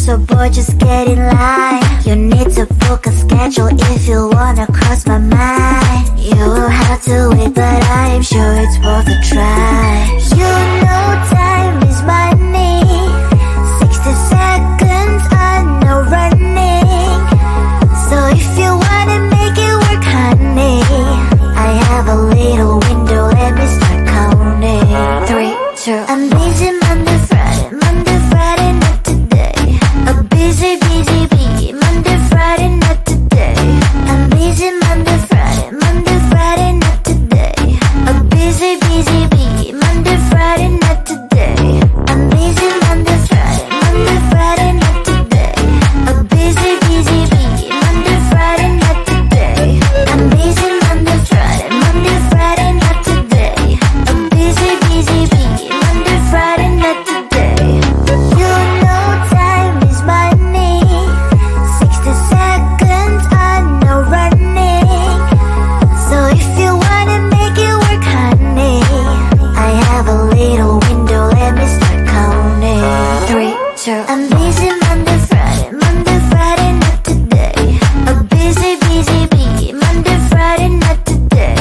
So boy, just get in line. You need to book a schedule if you wanna cross my mind. You will have to wait, but I am sure it's worth a try. You know time is money. 60 seconds, I know running. So if you wanna make it work, honey, I have a little window, let me start counting. 3, 2, I'm busy Monday, Friday, Monday, Friday, not today. A busy, busy bee, Monday, Friday, not today. I'm busy Monday, Friday, Monday, Friday, not today. A busy, busy bee, Monday, Friday, not today. I'm busy Monday, Friday, Monday, Friday, not today. A busy, busy bee, Monday, Friday, not today. I'm busy Monday, Friday, Monday, Friday, not today. A busy, busy bee, Monday, Friday, not today. You know time is money. 60 seconds, I know running. So if you wanna make it work, honey, I have a little window, let me start counting. 3, 2, I'm busy Monday, Friday, Monday, Friday, not today. A busy, busy bee, Monday, Friday, not today.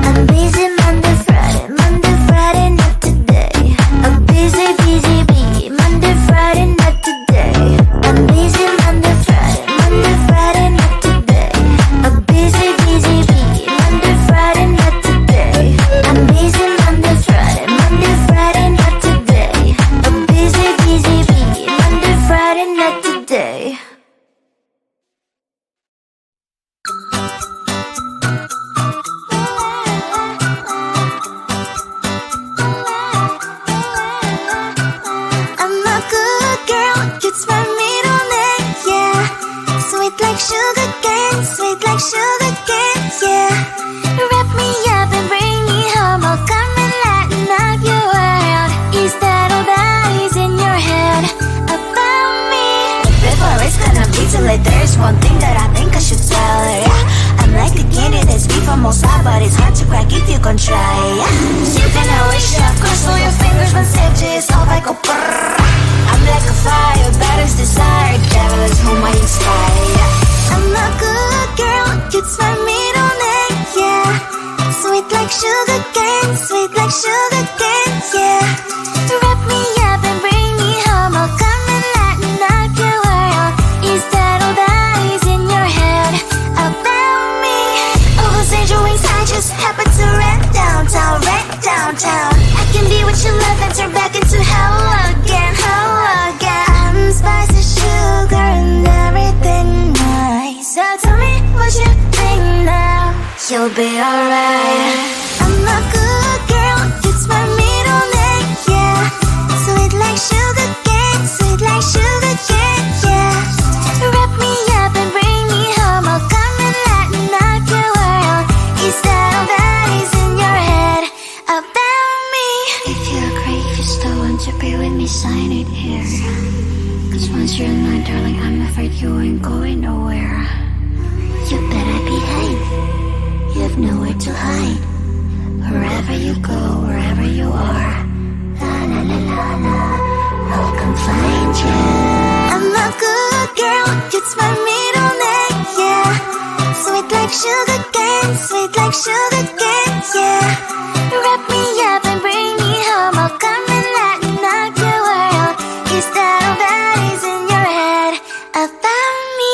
I'm busy Monday, Friday, Monday, Friday, not today. A busy, busy bee, Monday, Friday, not today. I'm busy Monday, Friday, Monday, Friday, not today. A busy, busy bee, Monday, Friday, not today. I'm busy Monday, Friday, Monday, Friday, not today. A busy, busy bee, Monday, Friday, not today. I'm a good girl, it's my middle name, yeah. Sweet like sugar cane, sweet like sugar cane, yeah. Wrap me up and bring me home, I'll come and lighten up your world. Is that all that is in your head about me? Before it's gonna be too late, there's one thing that I think I should tell her, yeah. I'm like the candy that's sweet from most high, but it's hard to crack if you can try, yeah. Sipping I wish I've crossed all your fingers when edges off I go brrrr. I'm like a fire, batters desire, devil is whom I inspire, yeah. I'm a good girl, it's my middle name, yeah. Sweet like sugar cane, sweet like sugar cane, yeah. Wrap me up and bring me home, I'll come and lighten up your world. Is that all that is in your head about me? Oh, those angel wings, I just happen to rent downtown, rent downtown. I can be what you love and turn back into hell again, hell again. I'm spicy sugar and everything nice. So tell me what you think now. You'll be alright. I'm a good girl, it's my middle name, yeah. Sweet like sugar cane, sweet like sugar cane, yeah. Wrap me up and bring me home, I'll come and lighten up your world. Is that all that is in your head about me? If you're great, if you still want to be with me, sign it here. Cause once you're in line, darling, I'm afraid you ain't going nowhere. You better behave, you have nowhere to hide. Wherever you go, wherever you are, la la la la la, I'll come find you. I'm a good girl, it's my middle name, yeah. Sweet like sugar cane, sweet like sugar cane, yeah. Wrap me up and bring me home, I'll come and lighten up your world. Is that all that is in your head about me?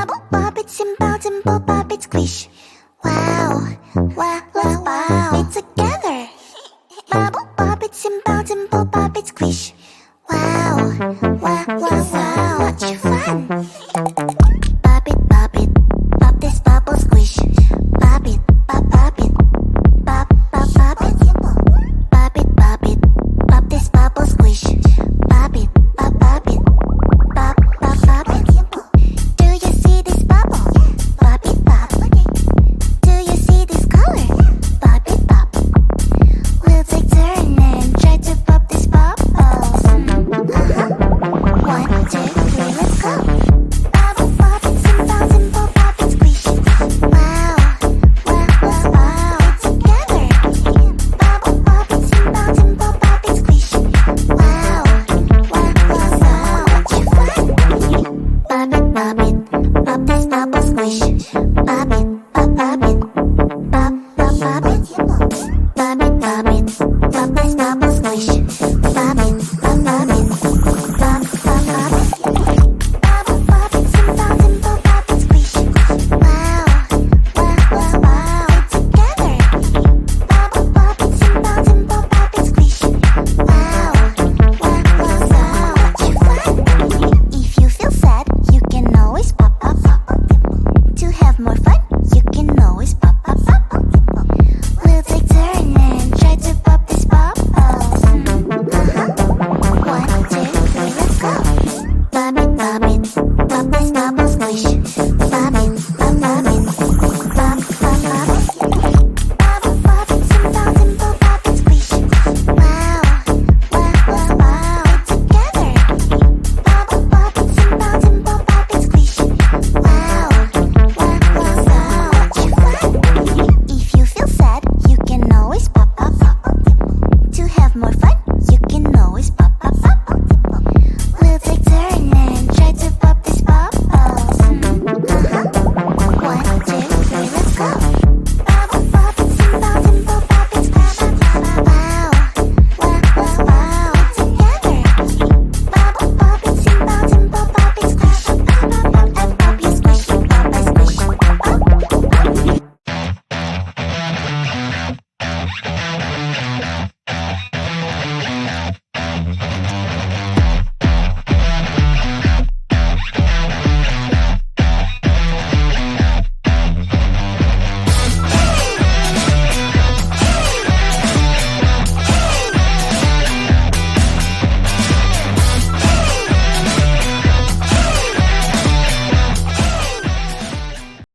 Bubble bop it, simple, dimple pop it, squish. Wow, wow, wow, wow. It together. Bubble bop it, simple, dimple pop it, squish. Wow, wow, wow, wow. Much fun.